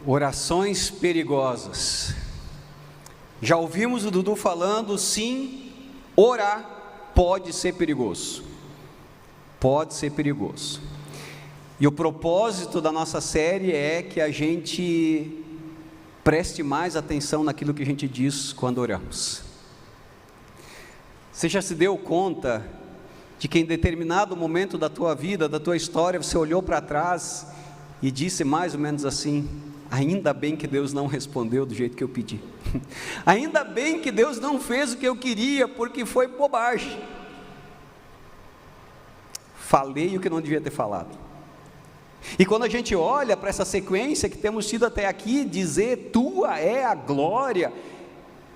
Orações perigosas. Já ouvimos o Dudu falando, sim, orar pode ser perigoso. Pode ser perigoso. E o propósito da nossa série é que a gente preste mais atenção naquilo que a gente diz quando oramos. Você já se deu conta de que em determinado momento da tua vida, da tua história, você olhou para trás e disse mais ou menos assim: ainda bem que Deus não respondeu do jeito que eu pedi. Ainda bem que Deus não fez o que eu queria, porque foi bobagem. Falei o que não devia ter falado. E quando a gente olha para essa sequência que temos tido até aqui, dizer tua é a glória,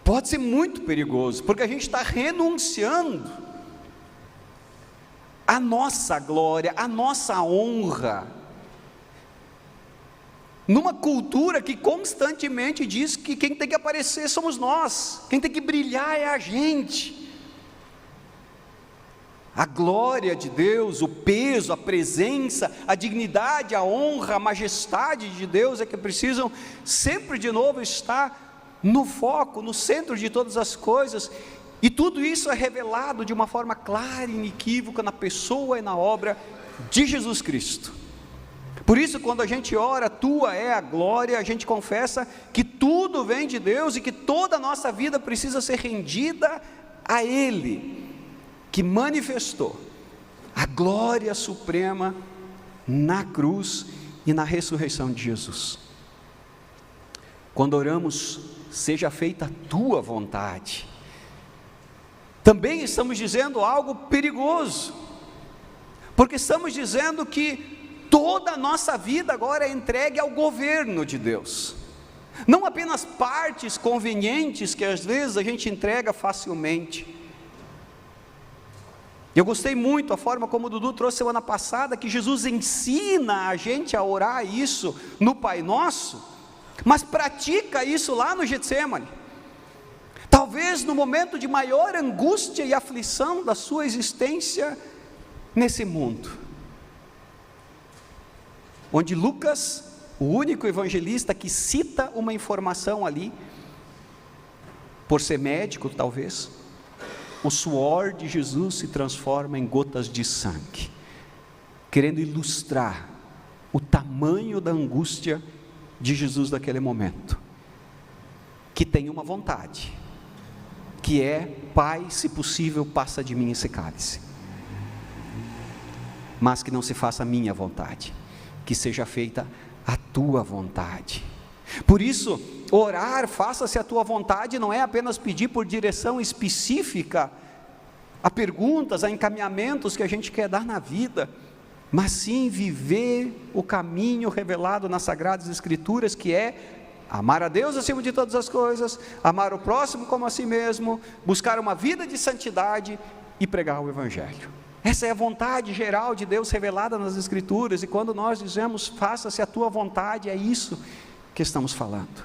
pode ser muito perigoso, porque a gente está renunciando à nossa glória, à nossa honra, numa cultura que constantemente diz que quem tem que aparecer somos nós, quem tem que brilhar é a gente. A glória de Deus, o peso, a presença, a dignidade, a honra, a majestade de Deus é que precisam sempre de novo estar no foco, no centro de todas as coisas, e tudo isso é revelado de uma forma clara e inequívoca na pessoa e na obra de Jesus Cristo. Por isso, quando a gente ora, tua é a glória, a gente confessa que tudo vem de Deus e que toda a nossa vida precisa ser rendida a Ele, que manifestou a glória suprema na cruz e na ressurreição de Jesus. Quando oramos, seja feita a tua vontade, também estamos dizendo algo perigoso, porque estamos dizendo que toda a nossa vida agora é entregue ao governo de Deus, não apenas partes convenientes que às vezes a gente entrega facilmente. Eu gostei muito a forma como o Dudu trouxe semana passada, que Jesus ensina a gente a orar isso no Pai Nosso, mas pratica isso lá no Getsêmani, talvez no momento de maior angústia e aflição da sua existência nesse mundo, onde Lucas, o único evangelista que cita uma informação ali, por ser médico talvez, o suor de Jesus se transforma em gotas de sangue, querendo ilustrar o tamanho da angústia de Jesus naquele momento, que tem uma vontade, que é: Pai, se possível, passa de mim esse cálice, mas que não se faça a minha vontade, que seja feita a tua vontade. Por isso, orar, faça-se a tua vontade, não é apenas pedir por direção específica a perguntas, a encaminhamentos que a gente quer dar na vida, mas sim viver o caminho revelado nas Sagradas Escrituras, que é amar a Deus acima de todas as coisas, amar o próximo como a si mesmo, buscar uma vida de santidade e pregar o Evangelho. Essa é a vontade geral de Deus revelada nas Escrituras, e quando nós dizemos faça-se a tua vontade, é isso que estamos falando.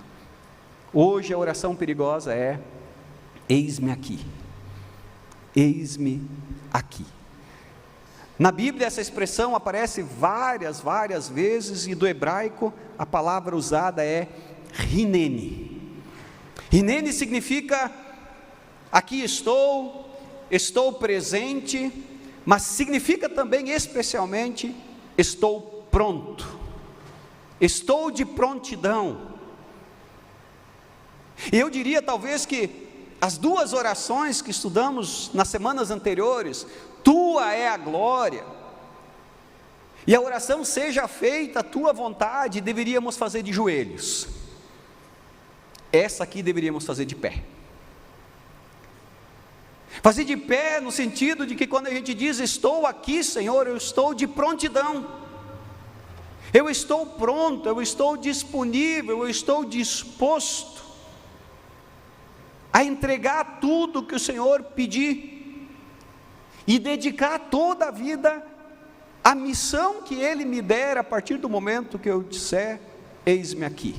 Hoje a oração perigosa é: eis-me aqui, eis-me aqui. Na Bíblia essa expressão aparece várias vezes, e do hebraico a palavra usada é Hineni. Hineni significa aqui estou presente, mas significa também especialmente estou pronto, estou de prontidão. E eu diria talvez que as duas orações que estudamos nas semanas anteriores, tua é a glória, e a oração seja feita a tua vontade, deveríamos fazer de joelhos. Essa aqui deveríamos fazer de pé. Fazer de pé no sentido de que quando a gente diz estou aqui, Senhor, eu estou de prontidão, eu estou pronto, eu estou disponível, eu estou disposto a entregar tudo que o Senhor pedir e dedicar toda a vida à missão que Ele me der a partir do momento que eu disser eis-me aqui.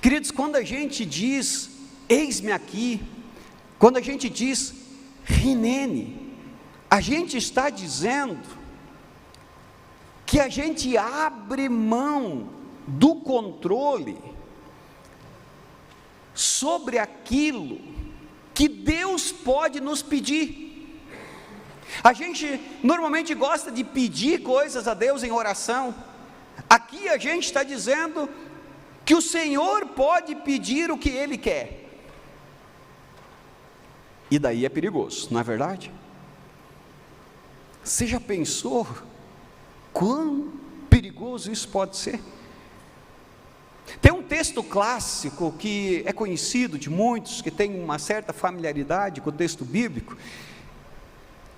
Queridos, quando a gente diz eis-me aqui, quando a gente diz Hineni, a gente está dizendo que a gente abre mão do controle sobre aquilo que Deus pode nos pedir. A gente normalmente gosta de pedir coisas a Deus em oração. Aqui a gente está dizendo que o Senhor pode pedir o que Ele quer. E daí é perigoso, não é verdade? Você já pensou quão perigoso isso pode ser? Tem um texto clássico que é conhecido de muitos, que tem uma certa familiaridade com o texto bíblico,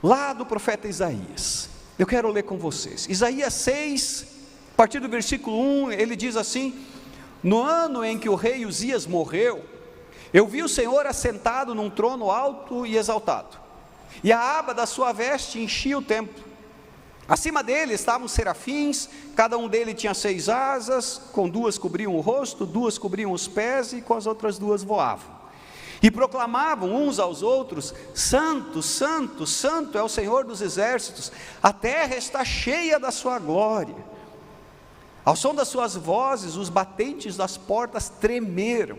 lá do profeta Isaías. Eu quero ler com vocês. Isaías 6, a partir do versículo 1, ele diz assim: no ano em que o rei Uzias morreu, eu vi o Senhor assentado num trono alto e exaltado, e a aba da sua veste enchia o templo. Acima dele estavam serafins, cada um deles tinha 6 asas, com 2 cobriam o rosto, 2 cobriam os pés, e com as outras 2 voavam. E proclamavam uns aos outros: Santo, Santo, Santo é o Senhor dos exércitos, a terra está cheia da sua glória. Ao som das suas vozes, os batentes das portas tremeram,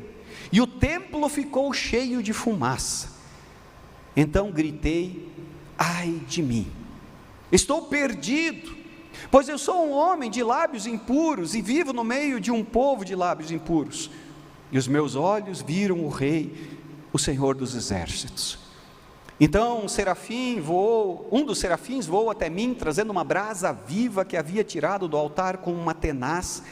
e o templo ficou cheio de fumaça. Então gritei: ai de mim, estou perdido, pois eu sou um homem de lábios impuros, e vivo no meio de um povo de lábios impuros. E os meus olhos viram o Rei, o Senhor dos exércitos. Então um dos serafins voou até mim, trazendo uma brasa viva que havia tirado do altar com uma tenaz.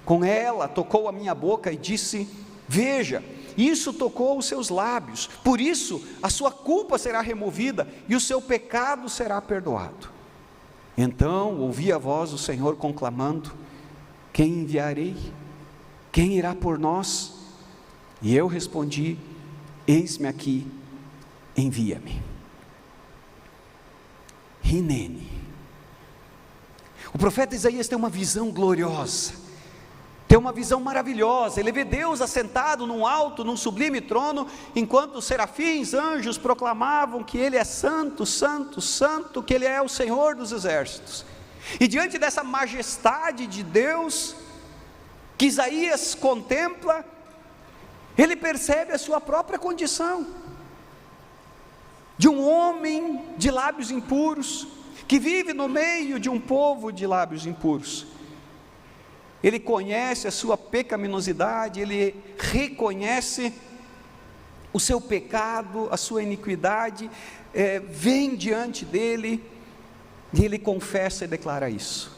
Com ela tocou a minha boca e disse: veja, isso tocou os seus lábios, por isso a sua culpa será removida e o seu pecado será perdoado. Então ouvi a voz do Senhor conclamando: quem enviarei? Quem irá por nós? E eu respondi: eis-me aqui, envia-me. Hinene. O profeta Isaías tem uma visão gloriosa, tem uma visão maravilhosa. Ele vê Deus assentado num alto, num sublime trono, enquanto os serafins, anjos, proclamavam que Ele é santo, santo, santo, que Ele é o Senhor dos exércitos. E diante dessa majestade de Deus, que Isaías contempla, ele percebe a sua própria condição, de um homem de lábios impuros, que vive no meio de um povo de lábios impuros. Ele conhece a sua pecaminosidade, ele reconhece o seu pecado, a sua iniquidade, vem diante dele, e ele confessa e declara isso.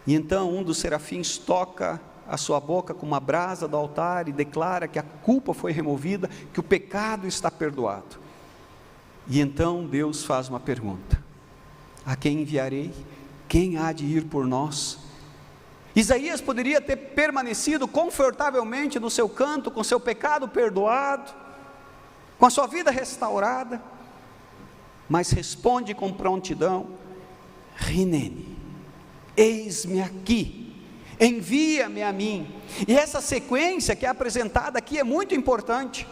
E então um dos serafins toca a sua boca com uma brasa do altar e declara que a culpa foi removida, que o pecado está perdoado. E então Deus faz uma pergunta: a quem enviarei? Quem há de ir por nós? Isaías poderia ter permanecido confortavelmente no seu canto, com seu pecado perdoado, com a sua vida restaurada, mas responde com prontidão: Hinene, eis-me aqui, envia-me a mim. E essa sequência que é apresentada aqui é muito importante.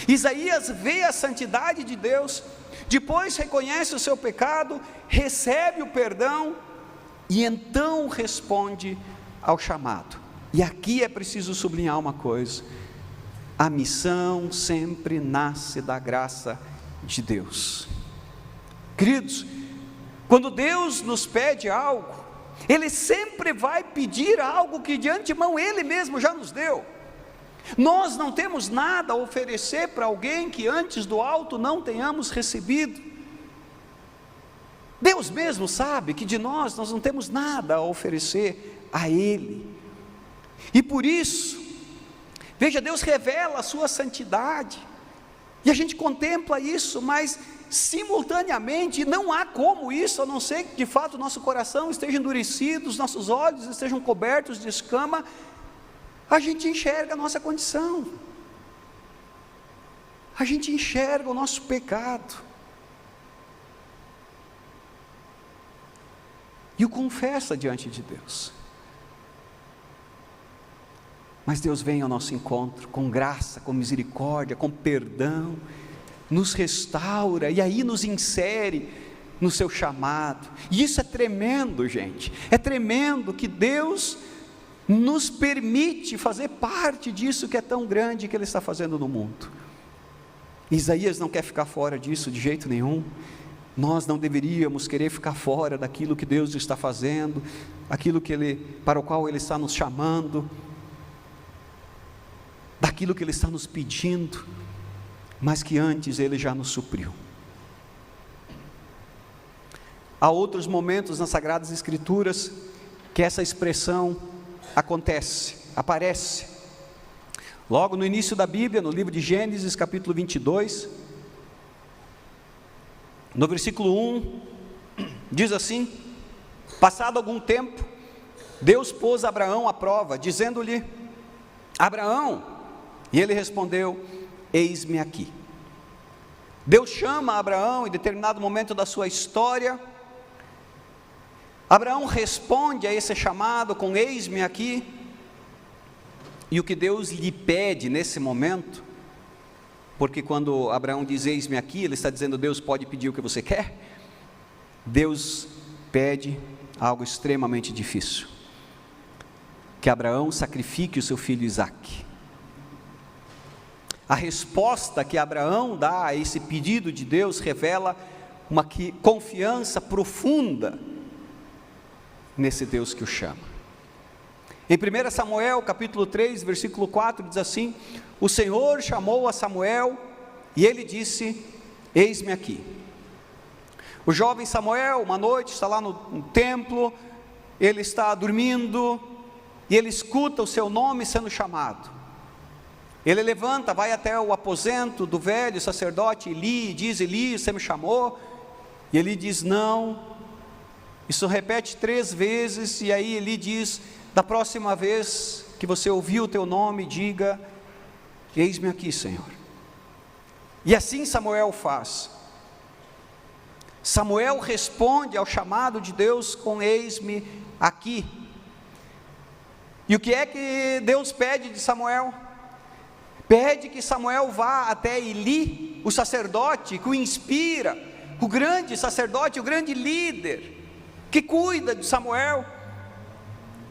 Isaías vê a santidade de Deus, depois reconhece o seu pecado, recebe o perdão, e então responde ao chamado. E aqui é preciso sublinhar uma coisa: a missão sempre nasce da graça de Deus. Queridos, quando Deus nos pede algo, Ele sempre vai pedir algo que de antemão Ele mesmo já nos deu. Nós não temos nada a oferecer para alguém que antes do alto não tenhamos recebido. Deus mesmo sabe que de nós não temos nada a oferecer a Ele. E por isso, veja, Deus revela a sua santidade, e a gente contempla isso, mas simultaneamente não há como isso, a não ser que de fato o nosso coração esteja endurecido, os nossos olhos estejam cobertos de escama, a gente enxerga a nossa condição, a gente enxerga o nosso pecado, e o confessa diante de Deus. Mas Deus vem ao nosso encontro com graça, com misericórdia, com perdão, nos restaura e aí nos insere no seu chamado. E isso é tremendo, gente. É tremendo que Deus nos permite fazer parte disso que é tão grande que Ele está fazendo no mundo. Isaías não quer ficar fora disso de jeito nenhum. Nós não deveríamos querer ficar fora daquilo que Deus está fazendo, aquilo para o qual Ele está nos chamando, daquilo que Ele está nos pedindo, mas que antes Ele já nos supriu. Há outros momentos nas Sagradas Escrituras que essa expressão aparece. Logo no início da Bíblia, no livro de Gênesis, capítulo 22, no versículo 1, diz assim: passado algum tempo, Deus pôs Abraão à prova, dizendo-lhe: Abraão, e ele respondeu: eis-me aqui. Deus chama Abraão em determinado momento da sua história. Abraão responde a esse chamado com eis-me aqui, e o que Deus lhe pede nesse momento, porque quando Abraão diz eis-me aqui, ele está dizendo: Deus pode pedir o que você quer. Deus pede algo extremamente difícil, que Abraão sacrifique o seu filho Isaque. A resposta que Abraão dá a esse pedido de Deus revela uma confiança profunda nesse Deus que o chama. Em 1 Samuel capítulo 3, versículo 4, diz assim: o Senhor chamou a Samuel e ele disse: eis-me aqui. O jovem Samuel, uma noite, está lá no templo, ele está dormindo, e ele escuta o seu nome sendo chamado. Ele levanta, vai até o aposento do velho sacerdote Eli, e diz: Eli, você me chamou? E Eli diz: não. Isso repete 3 vezes, e aí Eli diz: da próxima vez que você ouvir o teu nome, diga: eis-me aqui, Senhor. E assim Samuel faz. Samuel responde ao chamado de Deus com eis-me aqui. E o que é que Deus pede de Samuel? Pede que Samuel vá até Eli, o sacerdote que o inspira, o grande sacerdote, o grande líder, que cuida de Samuel,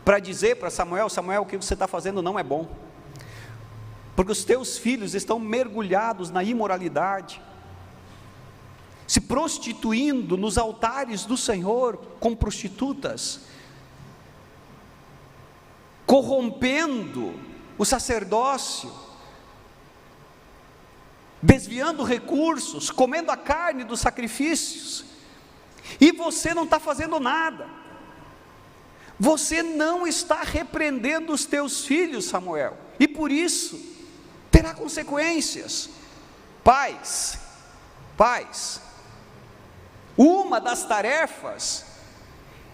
para dizer para Samuel: Samuel, o que você está fazendo não é bom, porque os teus filhos estão mergulhados na imoralidade, se prostituindo nos altares do Senhor com prostitutas, corrompendo o sacerdócio, desviando recursos, comendo a carne dos sacrifícios, e você não está fazendo nada. Você não está repreendendo os teus filhos, Samuel, e por isso terá consequências. Pais, uma das tarefas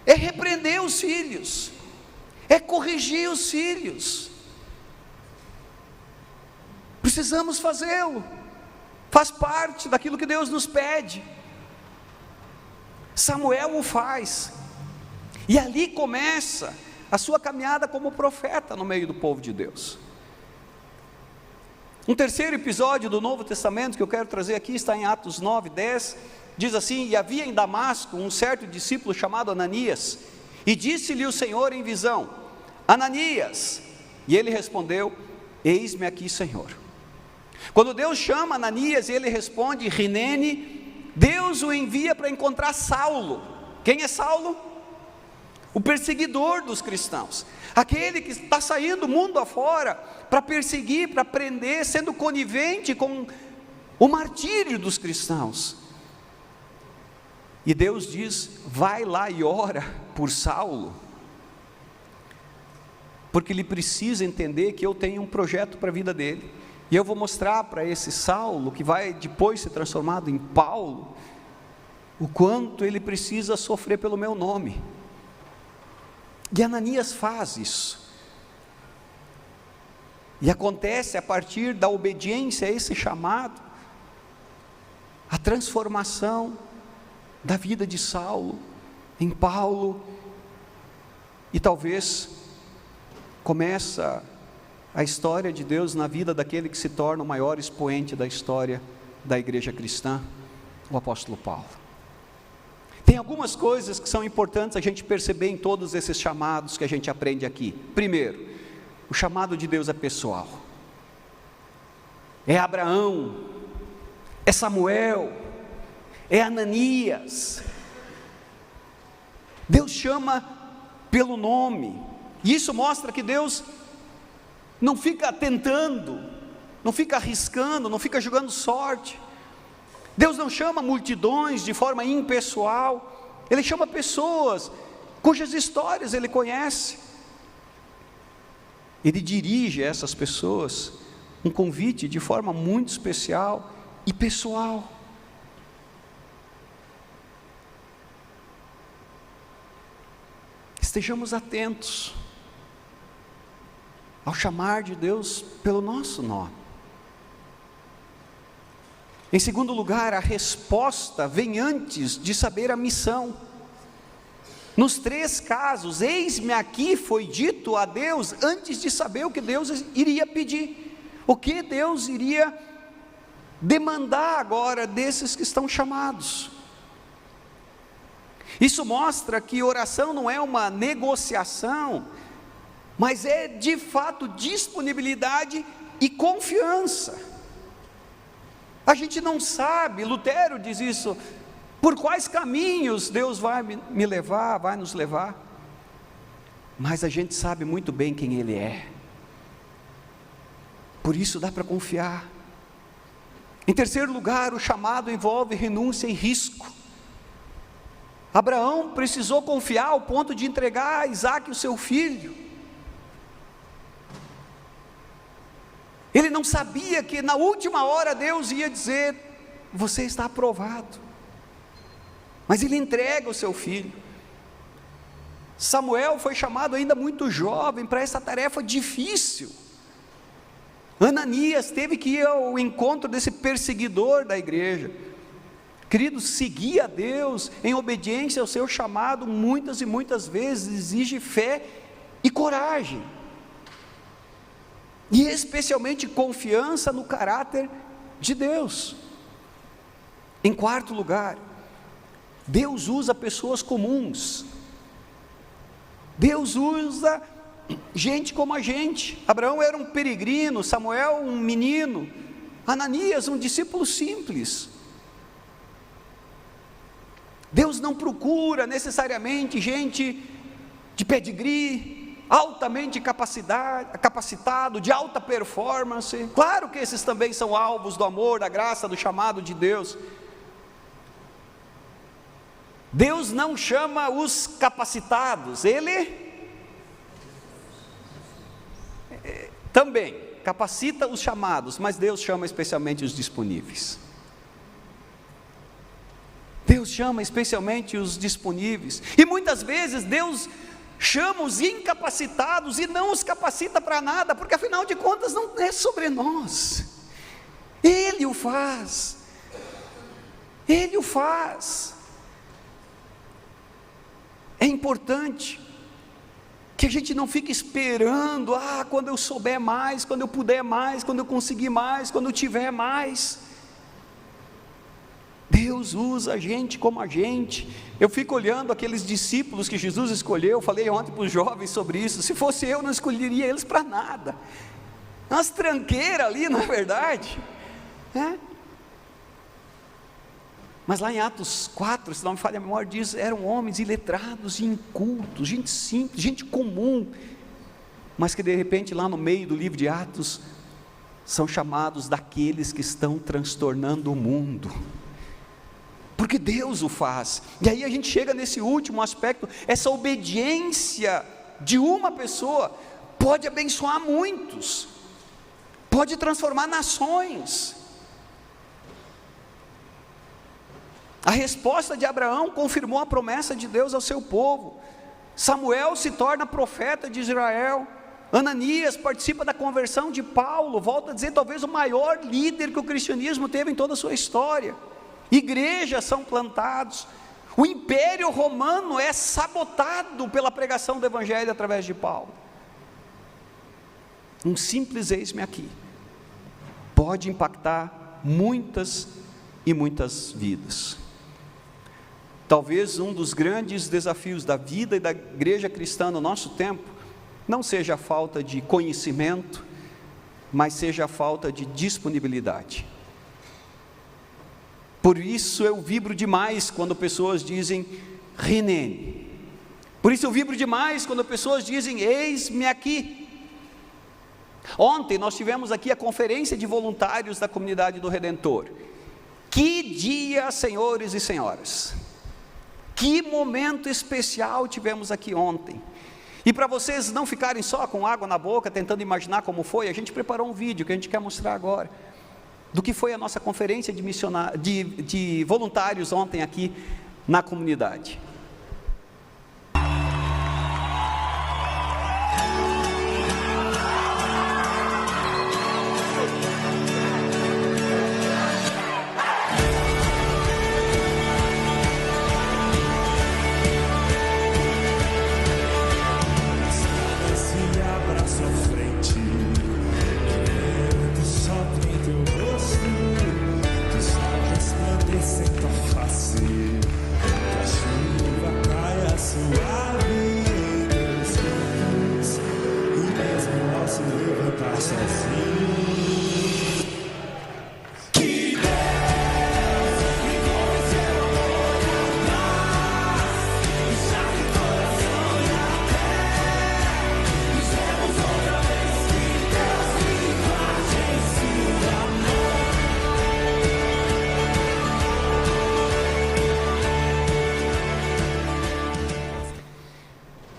é repreender os filhos, é corrigir os filhos. Precisamos fazê-lo, faz parte daquilo que Deus nos pede. Samuel o faz, e ali começa a sua caminhada como profeta no meio do povo de Deus. Um terceiro episódio do Novo Testamento que eu quero trazer aqui está em Atos 9, 10, diz assim: e havia em Damasco um certo discípulo chamado Ananias, e disse-lhe o Senhor em visão: Ananias. E ele respondeu: eis-me aqui, Senhor. Quando Deus chama Ananias e ele responde Rinene, Deus o envia para encontrar Saulo. Quem é Saulo? O perseguidor dos cristãos, aquele que está saindo mundo afora para perseguir, para prender, sendo conivente com o martírio dos cristãos. E Deus diz: vai lá e ora por Saulo, porque ele precisa entender que eu tenho um projeto para a vida dele, e eu vou mostrar para esse Saulo, que vai depois ser transformado em Paulo, o quanto ele precisa sofrer pelo meu nome. E Ananias faz isso, e acontece a partir da obediência a esse chamado, a transformação da vida de Saulo em Paulo, e talvez começa a história de Deus na vida daquele que se torna o maior expoente da história da igreja cristã, o apóstolo Paulo. Tem algumas coisas que são importantes a gente perceber em todos esses chamados que a gente aprende aqui. Primeiro, o chamado de Deus é pessoal. É Abraão, é Samuel, é Ananias. Deus chama pelo nome, e isso mostra que Deus não fica tentando, não fica arriscando, não fica jogando sorte. Deus não chama multidões de forma impessoal, Ele chama pessoas cujas histórias Ele conhece. Ele dirige a essas pessoas um convite de forma muito especial e pessoal. Estejamos atentos ao chamar de Deus pelo nosso nome. Em segundo lugar, a resposta vem antes de saber a missão. Nos 3 casos, eis-me aqui, foi dito a Deus antes de saber o que Deus iria pedir, o que Deus iria demandar agora desses que estão chamados. Isso mostra que oração não é uma negociação, mas é de fato disponibilidade e confiança. A gente não sabe, Lutero diz isso, por quais caminhos Deus vai me levar, vai nos levar, mas a gente sabe muito bem quem Ele é, por isso dá para confiar. Em terceiro lugar, o chamado envolve renúncia e risco. Abraão precisou confiar ao ponto de entregar a Isaque, o seu filho. Ele não sabia que na última hora Deus ia dizer: você está aprovado. Mas ele entrega o seu filho. Samuel foi chamado ainda muito jovem para essa tarefa difícil. Ananias teve que ir ao encontro desse perseguidor da igreja. Queridos, seguir a Deus em obediência ao seu chamado, muitas e muitas vezes exige fé e coragem. E especialmente confiança no caráter de Deus. Em quarto lugar, Deus usa pessoas comuns. Deus usa gente como a gente. Abraão era um peregrino, Samuel um menino, Ananias um discípulo simples. Deus não procura necessariamente gente de pedigree, altamente capacitado, de alta performance. Claro que esses também são alvos do amor, da graça, do chamado de Deus. Deus não chama os capacitados, Ele também capacita os chamados, mas Deus chama especialmente os disponíveis. Deus chama especialmente os disponíveis, e muitas vezes Deus chama os incapacitados e não os capacita para nada, porque afinal de contas não é sobre nós, Ele o faz, Ele o faz. É importante que a gente não fique esperando, quando eu souber mais, quando eu puder mais, quando eu conseguir mais, quando eu tiver mais. Deus usa a gente como a gente. Eu fico olhando aqueles discípulos que Jesus escolheu. Eu falei ontem para os jovens sobre isso. Se fosse eu, não escolheria eles para nada. Umas tranqueiras ali, não é verdade? Mas lá em Atos 4, se não me falha a memória, diz: eram homens iletrados e incultos, gente simples, gente comum, mas que de repente lá no meio do livro de Atos são chamados daqueles que estão transtornando o mundo, porque Deus o faz. E aí a gente chega nesse último aspecto. Essa obediência de uma pessoa pode abençoar muitos, pode transformar nações. A resposta de Abraão confirmou a promessa de Deus ao seu povo. Samuel se torna profeta de Israel. Ananias participa da conversão de Paulo, volta a dizer, talvez o maior líder que o cristianismo teve em toda a sua história. Igrejas são plantados. O império romano é sabotado pela pregação do evangelho através de Paulo. Um simples eis-me aqui pode impactar muitas e muitas vidas. Talvez um dos grandes desafios da vida e da igreja cristã no nosso tempo não seja a falta de conhecimento, mas seja a falta de disponibilidade. Por isso eu vibro demais quando pessoas dizem Rinene. Por isso eu vibro demais quando pessoas dizem eis-me aqui. Ontem nós tivemos aqui a conferência de voluntários da comunidade do Redentor. Que dia, senhores e senhoras! Que momento especial tivemos aqui ontem. E para vocês não ficarem só com água na boca, tentando imaginar como foi, a gente preparou um vídeo que a gente quer mostrar agora, do que foi a nossa conferência de voluntários ontem aqui na comunidade.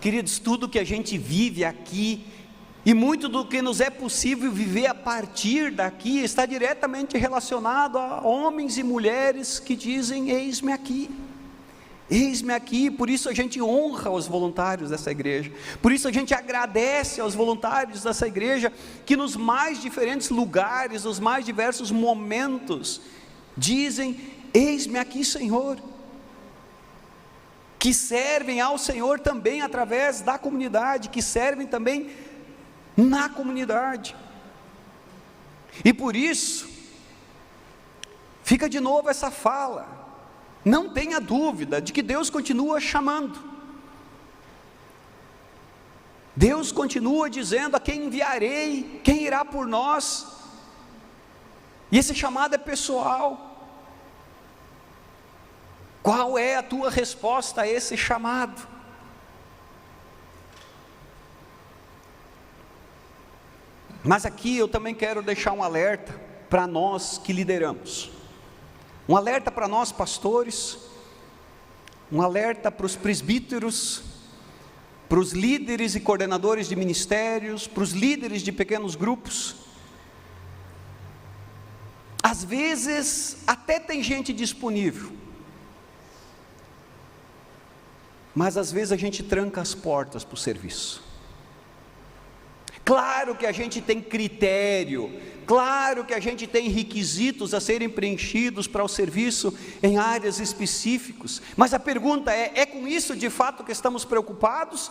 Queridos, tudo que a gente vive aqui, e muito do que nos é possível viver a partir daqui, está diretamente relacionado a homens e mulheres que dizem, eis-me aqui. Eis-me aqui. Por isso a gente honra os voluntários dessa igreja, por isso a gente agradece aos voluntários dessa igreja, que nos mais diferentes lugares, nos mais diversos momentos, dizem, eis-me aqui, Senhor, que servem ao Senhor também através da comunidade, que servem também na comunidade. E por isso, fica de novo essa fala, não tenha dúvida de que Deus continua chamando, Deus continua dizendo, a quem enviarei, quem irá por nós, e esse chamado é pessoal. Qual é a tua resposta a esse chamado? Mas aqui eu também quero deixar um alerta para nós que lideramos, um alerta para nós pastores, um alerta para os presbíteros, para os líderes e coordenadores de ministérios, para os líderes de pequenos grupos. Às vezes até tem gente disponível, mas às vezes a gente tranca as portas para o serviço. Claro que a gente tem critério, claro que a gente tem requisitos a serem preenchidos para o serviço em áreas específicas, mas a pergunta é com isso de fato que estamos preocupados?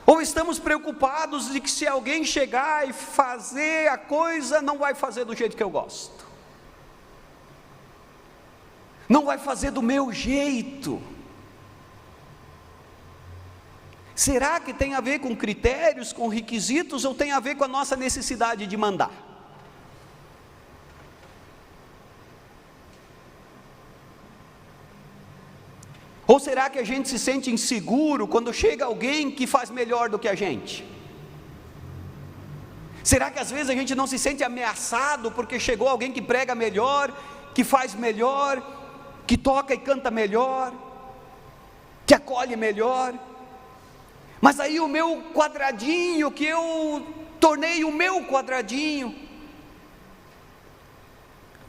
Ou estamos preocupados de que se alguém chegar e fazer a coisa, não vai fazer do jeito que eu gosto, não vai fazer do meu jeito? Será que tem a ver com critérios, com requisitos, ou tem a ver com a nossa necessidade de mandar? Ou será que a gente se sente inseguro quando chega alguém que faz melhor do que a gente? Será que às vezes a gente não se sente ameaçado porque chegou alguém que prega melhor, que faz melhor, que toca e canta melhor, que acolhe melhor? Mas aí o meu quadradinho, que eu tornei o meu quadradinho,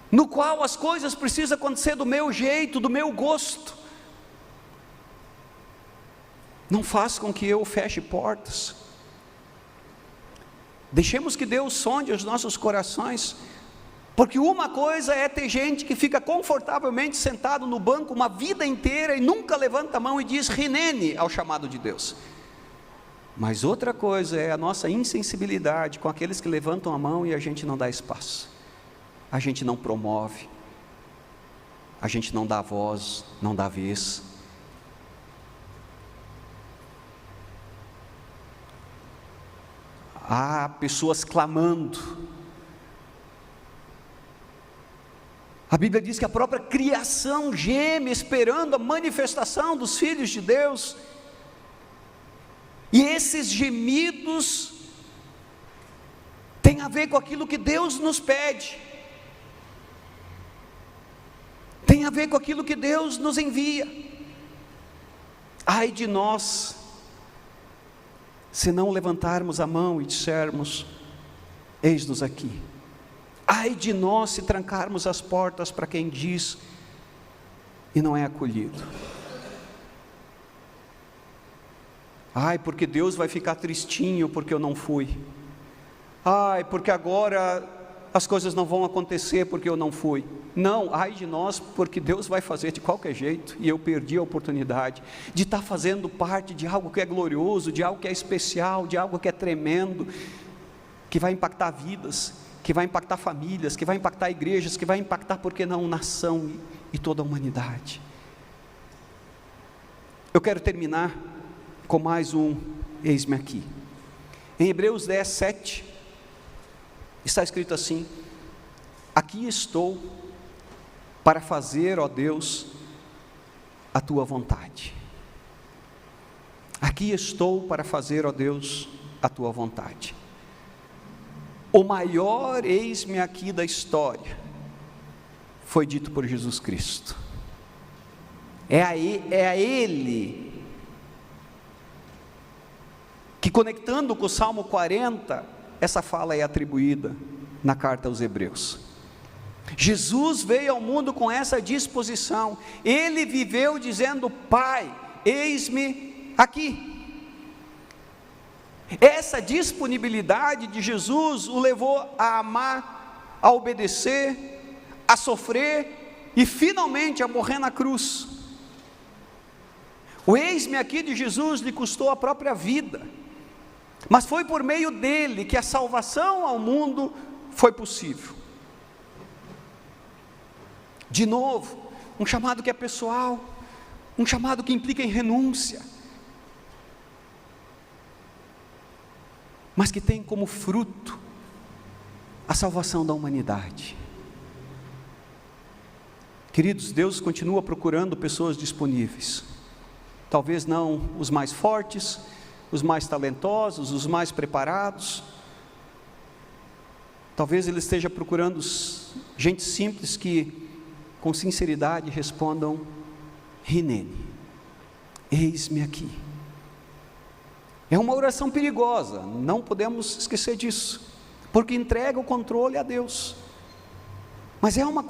no qual as coisas precisam acontecer do meu jeito, do meu gosto, não faz com que eu feche portas. Deixemos que Deus sonde os nossos corações, porque uma coisa é ter gente que fica confortavelmente sentado no banco uma vida inteira e nunca levanta a mão e diz Rinene ao chamado de Deus. Mas outra coisa é a nossa insensibilidade com aqueles que levantam a mão e a gente não dá espaço, a gente não promove, a gente não dá voz, não dá vez, há pessoas clamando. A Bíblia diz que a própria criação geme esperando a manifestação dos filhos de Deus. E esses gemidos têm a ver com aquilo que Deus nos pede, tem a ver com aquilo que Deus nos envia. Ai de nós, se não levantarmos a mão e dissermos: eis-nos aqui. Ai de nós se trancarmos as portas para quem diz e não é acolhido. Ai, porque Deus vai ficar tristinho porque eu não fui. Ai, porque agora as coisas não vão acontecer porque eu não fui. Não, ai de nós, porque Deus vai fazer de qualquer jeito, e eu perdi a oportunidade de estar fazendo parte de algo que é glorioso, de algo que é especial, de algo que é tremendo, que vai impactar vidas, que vai impactar famílias, que vai impactar igrejas, que vai impactar, por que não, nação e toda a humanidade. Eu quero terminar com mais um eis-me aqui. Em Hebreus 10, 7, está escrito assim: aqui estou para fazer, ó Deus, a tua vontade. Aqui estou para fazer, ó Deus, a tua vontade. O maior eis-me aqui da história foi dito por Jesus Cristo. É a Ele que, conectando com o Salmo 40, essa fala é atribuída na carta aos Hebreus. Jesus veio ao mundo com essa disposição. Ele viveu dizendo: Pai, eis-me aqui. Essa disponibilidade de Jesus o levou a amar, a obedecer, a sofrer e finalmente a morrer na cruz. O eis-me aqui de Jesus lhe custou a própria vida, mas foi por meio dele que a salvação ao mundo foi possível. De novo, um chamado que é pessoal, um chamado que implica em renúncia, mas que tem como fruto a salvação da humanidade. Queridos, Deus continua procurando pessoas disponíveis, talvez não os mais fortes, os mais talentosos, os mais preparados. Talvez Ele esteja procurando gente simples que com sinceridade respondam: Hineni, eis-me aqui. É uma oração perigosa, não podemos esquecer disso, porque entrega o controle a Deus. Mas é uma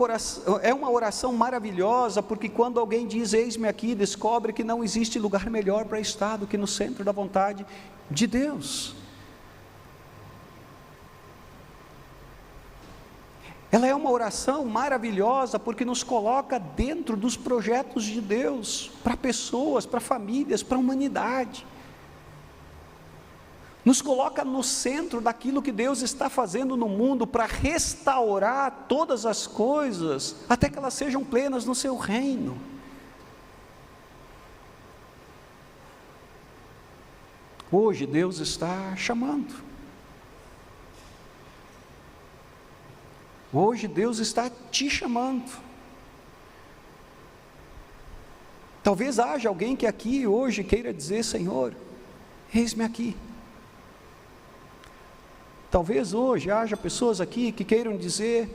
oração maravilhosa, porque quando alguém diz eis-me aqui, descobre que não existe lugar melhor para estar do que no centro da vontade de Deus. Ela é uma oração maravilhosa, porque nos coloca dentro dos projetos de Deus, para pessoas, para famílias, para a humanidade. Nos coloca no centro daquilo que Deus está fazendo no mundo, para restaurar todas as coisas, até que elas sejam plenas no seu reino. Hoje Deus está chamando. Hoje Deus está te chamando. Talvez haja alguém que aqui hoje queira dizer: Senhor, eis-me aqui. Talvez hoje haja pessoas aqui que queiram dizer: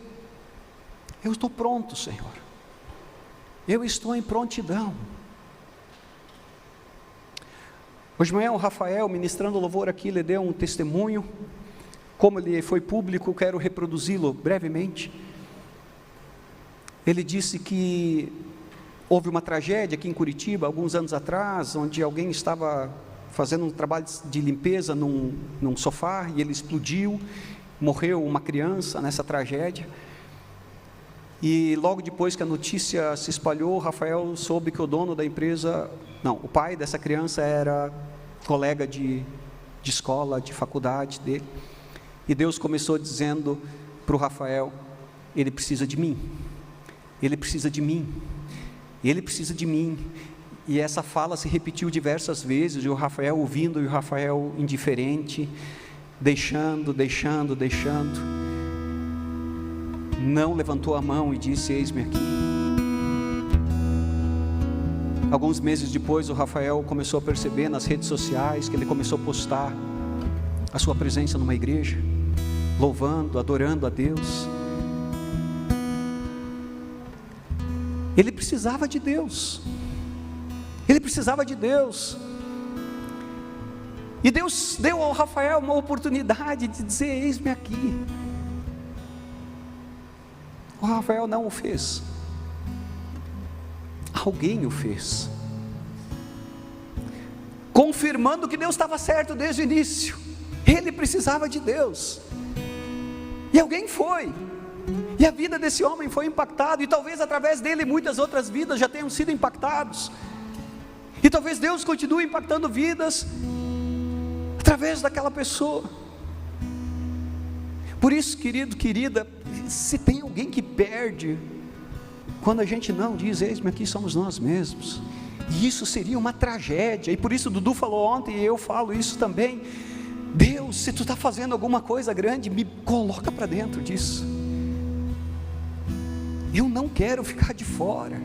eu estou pronto, Senhor, eu estou em prontidão. Hoje de manhã o Rafael, ministrando louvor aqui, ele deu um testemunho. Como ele foi público, quero reproduzi-lo brevemente. Ele disse que houve uma tragédia aqui em Curitiba, alguns anos atrás, onde alguém estava fazendo um trabalho de limpeza num sofá, e ele explodiu, morreu uma criança nessa tragédia. E logo depois que a notícia se espalhou, o Rafael soube que o dono da empresa, o pai dessa criança era colega de escola, de faculdade dele. E Deus começou dizendo para o Rafael: ele precisa de mim, ele precisa de mim, ele precisa de mim. E essa fala se repetiu diversas vezes, e o Rafael ouvindo, e o Rafael indiferente. deixando, não levantou a mão e disse: eis-me aqui. Alguns meses depois, o Rafael começou a perceber nas redes sociais que ele começou a postar a sua presença numa igreja, louvando, adorando a Deus. Ele precisava de Deus. E Deus deu ao Rafael uma oportunidade de dizer: eis-me aqui. O Rafael não o fez. Alguém o fez, confirmando que Deus estava certo desde o início. Ele precisava de Deus, e alguém foi, e a vida desse homem foi impactada, e talvez através dele muitas outras vidas já tenham sido impactadas, e talvez Deus continue impactando vidas através daquela pessoa. Por isso, querido, querida, se tem alguém que perde quando a gente não diz: eis-me aqui, somos nós mesmos, e isso seria uma tragédia. E por isso Dudu falou ontem, e eu falo isso também: Deus, se tu está fazendo alguma coisa grande, me coloca para dentro disso. Eu não quero ficar de fora.